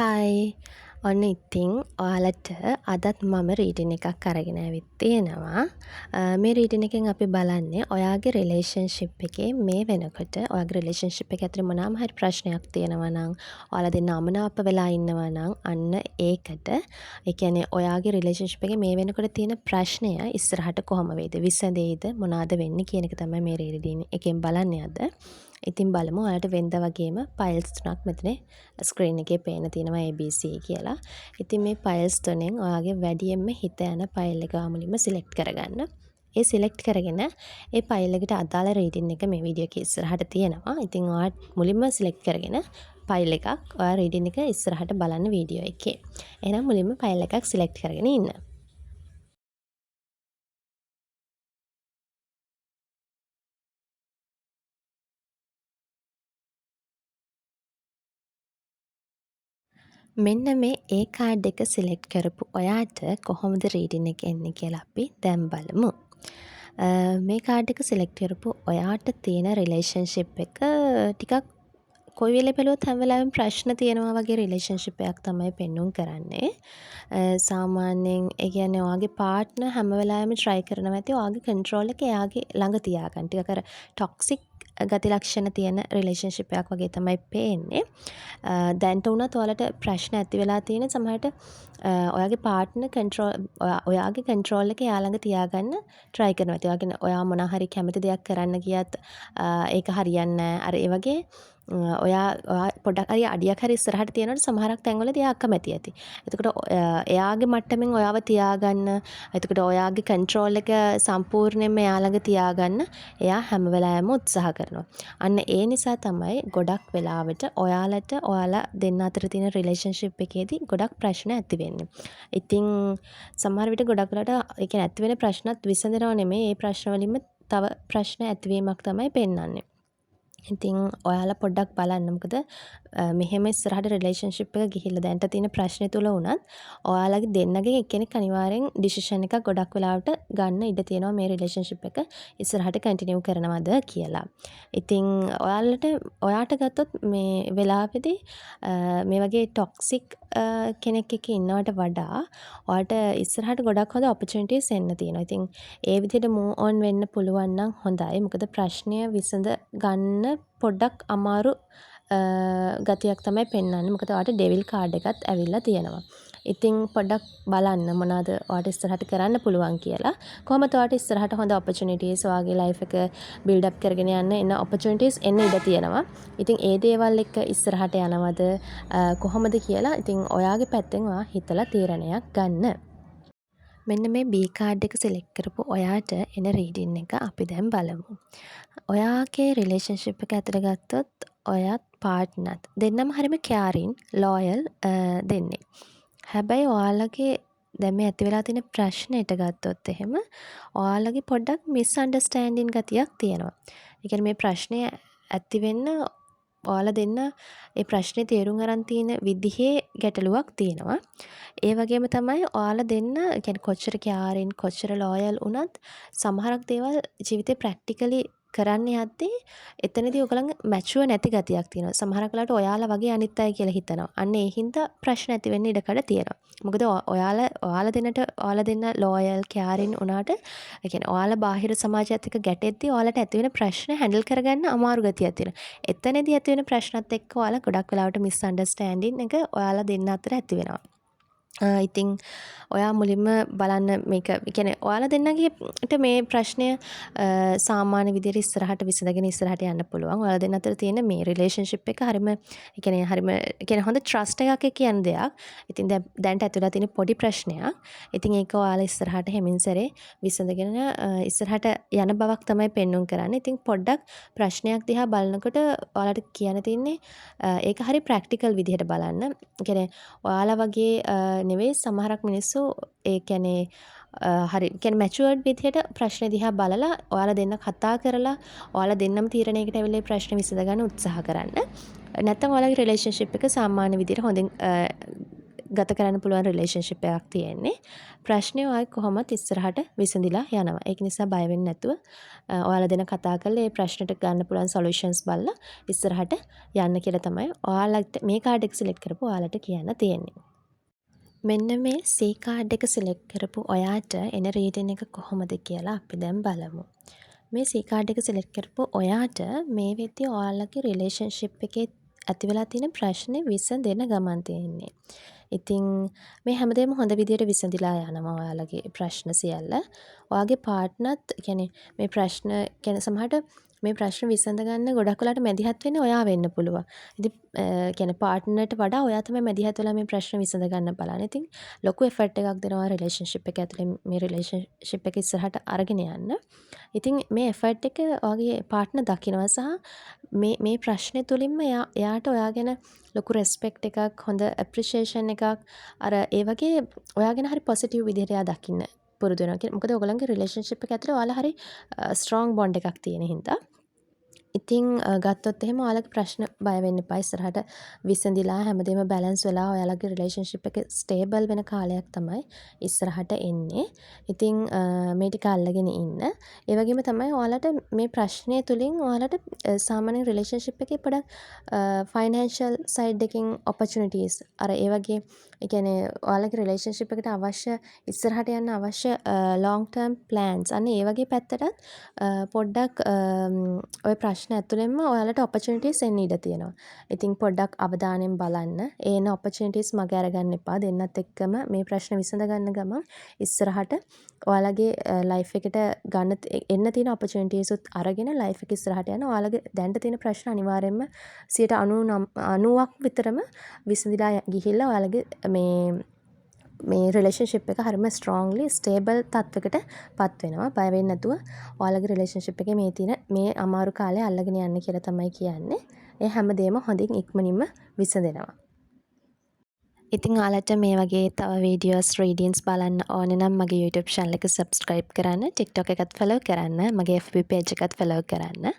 Hi ඔන්න ඉතින් ඔයාලට අදත් මම රීඩින් එකක් අරගෙන ඇවිත් තියෙනවා. මේ රීඩින් එකෙන් අපි බලන්නේ ඔයාගේ රිලේෂන්ෂිප් එකේ මේ වෙනකොට ඔයාගේ රිලේෂන්ෂිප් එක ඇතුලේ මොනවාම හරි ප්‍රශ්නයක් තියෙනවා නම් ඔයාලා දෙන්නා අමනාප වෙලා ඉන්නවා නම් අන්න ඒකට ඒ කියන්නේ ඔයාගේ රිලේෂන්ෂිප් එකේ මේ වෙනකොට තියෙන ප්‍රශ්නය ඉස්සරහට කොහොම වෙයිද විසඳෙයිද මොනවාද වෙන්නේ කියන එක තමයි මේ රීඩින් එකෙන් බලන්නේ අද. ඉතින් බලමු ඔයාලට වෙනද වගේම ෆයිල්ස් තුනක් මෙතන ස්ක්‍රීන් එකේ පේන තියෙනවා ABC කියලා. ඉතින් මේ ෆයිල්ස් තුනෙන් ඔයාගේ වැඩියෙන්ම හිත යන ෆයිල් එක මුලින්ම සිලෙක්ට් කරගන්න. ඒ සිලෙක්ට් කරගෙන ඒ ෆයිල් එකට අදාළ රීඩින් එක මේ වීඩියෝ එකේ ඉස්සරහට තියෙනවා. ඉතින් ඔයා මුලින්ම සිලෙක්ට් කරගෙන ෆයිල් එකක් ඔයා රීඩින් එක ඉස්සරහට බලන්න වීඩියෝ එකේ. එහෙනම් මුලින්ම ෆයිල් එකක් සිලෙක්ට් කරගෙන ඉන්න. මෙන්න මේ ඒ කාඩ් එක සිලෙක්ට් කරපු ඔයාට කොහොමද රීඩින් එක එන්නේ කියලා අපි දැන් බලමු. මේ කාඩ් එක සිලෙක්ට් කරපු ඔයාට තියෙන රිලේෂන්ෂිප් එක ටිකක් කොයි වෙලේ බැලුවත් හැම වෙලාවෙම ප්‍රශ්න තියෙනවා වගේ රිලේෂන්ෂිප් එකක් තමයි පෙන්නුම් කරන්නේ. සාමාන්‍යයෙන් ඒ කියන්නේ ඔයාගේ පාර්ට්නර් හැම වෙලාවෙම try කරනවා ඇති ඔයාගේ කන්ට්‍රෝල් එක එයාගේ ළඟ තියාගන්න. ටිකක් අර ටොක්සික් ගති ලක්ෂණ තියෙන රිලේෂන්ෂිප් එකක් වගේ තමයි පේන්නේ. දැන්ට වුණත් ඔයාලට ප්‍රශ්න ඇති වෙලා තියෙන සමහරට ඔයාගේ පාර්ට්නර් ඔයාගේ කන්ට්‍රෝල් එක එයා ළඟ තියාගන්න try කරනවා. ඒ වගේ ඔයා මොනවා හරි කැමති දෙයක් කරන්න ගියත් ඒක හරියන්නේ නැහැ. අර ඒ වගේ ඔයා පොඩ්ඩක් හරි අඩියක් හරි ඉස්සරහට තියෙනකොට සමහරක් තැන්වලදී එයා අකමැති ඇති. එතකොට එයාගේ මට්ටමින් ඔයාව තියාගන්න, එතකොට ඔයාගේ කන්ට්‍රෝල් එක සම්පූර්ණයෙන්ම එයා ළඟ තියාගන්න එයා හැම වෙලාවෙම උත්සාහ කරනවා. අන්න ඒ නිසා තමයි ගොඩක් වෙලාවට ඔයාලා දෙන්න අතර තියෙන රිලේෂන්ෂිප් එකේදී ගොඩක් ප්‍රශ්න ඇති වෙන්නේ. ඉතින් සමහර විට ගොඩක් වෙලාවට ඒ කියන්නේ ඇති වෙන ප්‍රශ්නත් විසඳනව නෙමෙයි, ඒ ප්‍රශ්න වලින්ම තව ප්‍රශ්න ඇතිවීමක් තමයි පෙන්වන්නේ. ඉතින් ඔයාලා පොඩ්ඩක් බලන්න. මොකද මෙහෙම ඉස්සරහට රිලේෂන්ෂිප් එක ගිහිල්ලා දැන්ට තියෙන ප්‍රශ්නේ තුල වුණත් ඔයාලගේ දෙන්නගෙන් එක්කෙනෙක් අනිවාර්යෙන් ඩිසිෂන් එකක් ගොඩක් වෙලාවට ගන්න ඉඩ තියෙනවා මේ රිලේෂන්ෂිප් එක ඉස්සරහට කන්ටිනියු කරනවද කියලා. ඉතින් ඔයාට ගත්තොත් මේ වෙලාවේදී මේ වගේ ටොක්සික් කෙනෙක් එක්ක ඉන්නවට වඩා ඔයාට ඉස්සරහට ගොඩක් හොඳ ඔපචුනිටිස් එන්න තියෙනවා. ඉතින් ඒ විදිහට මූව් ඔන් වෙන්න පුළුවන් නම් හොඳයි. මොකද ප්‍රශ්නය විසඳ ගන්න පොඩ්ඩක් අමාරු ගතියක් තමයි පෙන්වන්නේ. මොකද ඔයාට ඩෙවිල් කාඩ් එකත් ඇවිල්ලා තියෙනවා. ඉතින් පොඩ්ඩක් බලන්න මොනවද ඔයාට ඉස්සරහට කරන්න පුළුවන් කියලා. කොහොමද ඔයාට ඉස්සරහට හොඳ ඔපචුනිටිස් ඔයාගේ ලයිෆ් එක බිල්ඩ් අප් කරගෙන යන්න එන ඔපචුනිටිස් එන්න ඉඩ තියෙනවා. ඉතින් ඒ දේවල් එක්ක ඉස්සරහට යනවද කොහොමද කියලා ඉතින් ඔයාගේ පැත්තෙන් ඔයා හිතලා තීරණයක් ගන්න. මෙන්න මේ B කාඩ් එක සිලෙක්ට් කරපු ඔයාට එන රීඩින් එක අපි දැන් බලමු. ඔයාගේ රිලේෂන්ෂිප් එක ඇතුළේ ගත්තොත් ඔයත් පාර්ට්නර්ත් දෙන්නම හරිම කෑරින් ලෝයල් දෙන්නේ. හැබැයි ඔයාලගේ දැන් මේ ඇති වෙලා තියෙන ප්‍රශ්නෙට ගත්තොත් එහෙම ඔයාලගේ පොඩ්ඩක් මිස්අන්ඩර්ස්ටෑන්ඩින් ගතියක් තියෙනවා. ඒ කියන්නේ මේ ප්‍රශ්නය ඇති වෙන්න ඔයාලා දෙන්න ඒ ප්‍රශ්නේ තේරුම් අරන් තියෙන විදිහේ ගැටලුවක් තියෙනවා. ඒ වගේම තමයි ඔයාලා දෙන්න කියන්නේ කොච්චර කෑරින් කොච්චර ලෝයල් වුණත් සමහරක් දේවල් ජීවිතේ ප්‍රැක්ටිකලි කරන්න යද්දී එතනදී ඔයගලන්ගේ මැචුවර් නැති ගතියක් තියෙනවා. සමහරක් වෙලාවට ඔයාලා වගේ අනිත් අය කියලා හිතනවා. අන්න ඒ හින්දා ප්‍රශ්න ඇති වෙන්න ඉඩකඩ තියෙනවා. මොකද ඔයාලා දෙන්න ලෝයල් කෑරින් වුණාට ඒ කියන්නේ ඔයාලා බාහිර සමාජයත් එක්ක ගැටෙද්දී ඔයාලට ඇති වෙන ප්‍රශ්න හැන්ඩල් කරගන්න අමාරු ගතියක් තියෙනවා. එතනදී ඇති වෙන ප්‍රශ්නත් එක්ක ඔයාලා ගොඩක් වෙලාවට මිස්අන්ඩර්ස්ටෑන්ඩින් එක ඔයාලා දෙන්න අතර ඇති වෙනවා. ඉතින් ඔයා මුලින්ම බලන්න මේක කියන්නේ ඔයාලා දෙන්නගේට මේ ප්‍රශ්නය සාමාන්‍ය විදිහට ඉස්සරහට විසඳගෙන ඉස්සරහට යන්න පුළුවන්. ඔයාලා දෙන්න අතර තියෙන මේ රිලේෂන්ෂිප් එක හරිම හොඳ ට්‍රස්ට් එකක් කියන දෙයක්. ඉතින් දැන්ට ඇතුළත තියෙන පොඩි ප්‍රශ්නයක්. ඉතින් ඒක ඔයාලා ඉස්සරහට හැමින් සැරේ විසඳගෙන ඉස්සරහට යන බවක් තමයි පෙන්වුම් කරන්නේ. ඉතින් පොඩ්ඩක් ප්‍රශ්නයක් දිහා බලනකොට ඔයාලට කියන්න තියෙන්නේ ඒක හරි ප්‍රැක්ටිකල් විදිහට බලන්න. ඒ කියන්නේ ඔයාලා වගේ නෙවෙයි සමහරක් මිනිස්සු ඒ කියන්නේ හරි කියන්නේ මැචුවර්ඩ් විදිහට ප්‍රශ්න දිහා බලලා ඔයාලා දෙන්න කතා කරලා ඔයාලා දෙන්නම තීරණයකට ඇවිල්ලා ප්‍රශ්න විසඳ ගන්න උත්සාහ කරන්න. නැත්නම් ඔයාලගේ රිලේෂන්ෂිප් එක සාමාන්‍ය විදිහට හොඳින් ගත කරන්න පුළුවන් රිලේෂන්ෂිප් එකක් තියෙන්නේ. ප්‍රශ්නේ ඔයාලා කොහොමත් ඉස්සරහට විසඳිලා යනවා. ඒක නිසා බය වෙන්නේ නැතුව ඔයාලා දෙන කතා කරලා ඒ ප්‍රශ්නෙට ගන්න පුළුවන් සොලියුෂන්ස් බලලා ඉස්සරහට යන්න කියලා තමයි ඔයාලට මේ කාඩ් එක සිලෙක්ට් කරපු ඔයාලට කියන්න තියෙන්නේ. මෙන්න මේ C කාඩ් එක සිලෙක්ට් කරපු ඔයාට එන රීඩින් එක කොහොමද කියලා අපි දැන් බලමු. මේ C කාඩ් එක සිලෙක්ට් කරපු ඔයාට මේ වෙද්දී ඔයාලගේ රිලේෂන්ෂිප් එකේ ඇති වෙලා තියෙන ප්‍රශ්නේ විසඳෙන ගමන් තියෙන්නේ. ඉතින් මේ හැමදේම හොඳ විදියට විසඳිලා යනවා ඔයාලගේ ප්‍රශ්න සියල්ල. ඔයාගේ පාර්ට්නර්ත් කියන්නේ මේ ප්‍රශ්න කියන්නේ සමහරට මේ ප්‍රශ්න විසඳ ගන්න ගොඩක් වෙලාට මැදිහත් වෙන්නේ ඔයා වෙන්න පුළුවන්. ඉතින් කියන්නේ පාර්ට්නර්ට වඩා ඔයා තමයි මැදිහත් වෙලා මේ ප්‍රශ්න විසඳ ගන්න බලන්නේ. ඉතින් ලොකු එෆර්ට් එකක් දෙනවා රිලේෂන්ෂිප් එක ඇතුලේ මේ රිලේෂන්ෂිප් එක ඉස්සරහට අරගෙන යන්න. ඉතින් මේ එෆර්ට් එක ඔයාගේ පාර්ට්නර් දකිනවා සහ මේ ප්‍රශ්නේ තුලින්ම එයාට ඔයා ගැන ලොකු රෙස්පෙක්ට් එකක් හොඳ ඇප්‍රිෂියේෂන් එකක් අර ඒ වගේ ඔයා ගැන හරි පොසිටිව් විදිහට එයා දකින්න පුරුදු වෙනවා. මොකද ඔයගොල්ලන්ගේ රිලේෂන්ෂිප් එක ඇතුලේ ඔයාලා හරි ස්ට්‍රෝං බොන්ඩ් එකක් තියෙන හින්දා. ඉතින් ගත්තොත් එහෙම ඔයාලගේ ප්‍රශ්න බය වෙන්න එපා. ඉස්සරහට විසඳිලා හැමදේම බැලන්ස් වෙලා ඔයාලගේ රිලේෂන්ෂිප් එක ස්ටේබල් වෙන කාලයක් තමයි ඉස්සරහට එන්නේ. ඉතින් මේ ටික අල්ලගෙන ඉන්න. ඒ වගේම තමයි ඔයාලට මේ ප්‍රශ්නය තුලින් ඔයාලට සාමාන්‍ය රිලේෂන්ෂිප් එකේ පොඩක් ෆයිනෑන්ෂල් සයිඩ් එකකින් ඔපචුනිටිස් අර ඒ වගේ ඒ කියන්නේ ඔයාලගේ රිලේෂන්ෂිප් එකට අවශ්‍ය ඉස්සරහට යන්න අවශ්‍ය ලොන්ග් ටර්ම් ප්ලෑන්ස් අන්න ඒ වගේ පැත්තටත් පොඩ්ඩක් ඔය ප්‍රශ්න ඇතුළෙන්ම ඔයාලට ඔපචුනිටිස් එන්න ඉඩ තියෙනවා. ඉතින් පොඩ්ඩක් අවධානයෙන් බලන්න. එන ඔපචුනිටිස් මග අරගන්න එපා. දෙන්නත් එක්කම මේ ප්‍රශ්න විසඳ ගන්න ගමන් ඉස්සරහට ඔයාලගේ ලයිෆ් එකට ගන්න එන්න තියෙන ඔපචුනිටිස් උත් අරගෙන ලයිෆ් එක ඉස්සරහට යන ඔයාලගේ දැනට තියෙන ප්‍රශ්න අනිවාර්යයෙන්ම 90ක් විතරම විසඳිලා ගිහිල්ලා ඔයාලගේ මේ රිලේෂන්ෂිප් එක හරිම ස්ට්‍රෝංලි ස්ටේබල් තත්වයකට පත් වෙනවා. බය වෙන්නේ නැතුව ඔයාලගේ රිලේෂන්ෂිප් එකේ මේ තියෙන මේ අමාරු කාලය අල්ලගෙන යන්න කියලා තමයි කියන්නේ. ඒ හැමදේම හොඳින් ඉක්මනින්ම විසඳෙනවා. ඉතින් ඔයාලට මේ වගේ තව වීඩියෝස් රීඩින්ස් බලන්න ඕනේ නම් මගේ YouTube channel එක subscribe කරන්න, TikTok එකත් follow කරන්න, මගේ FB page එකත් follow කරන්න.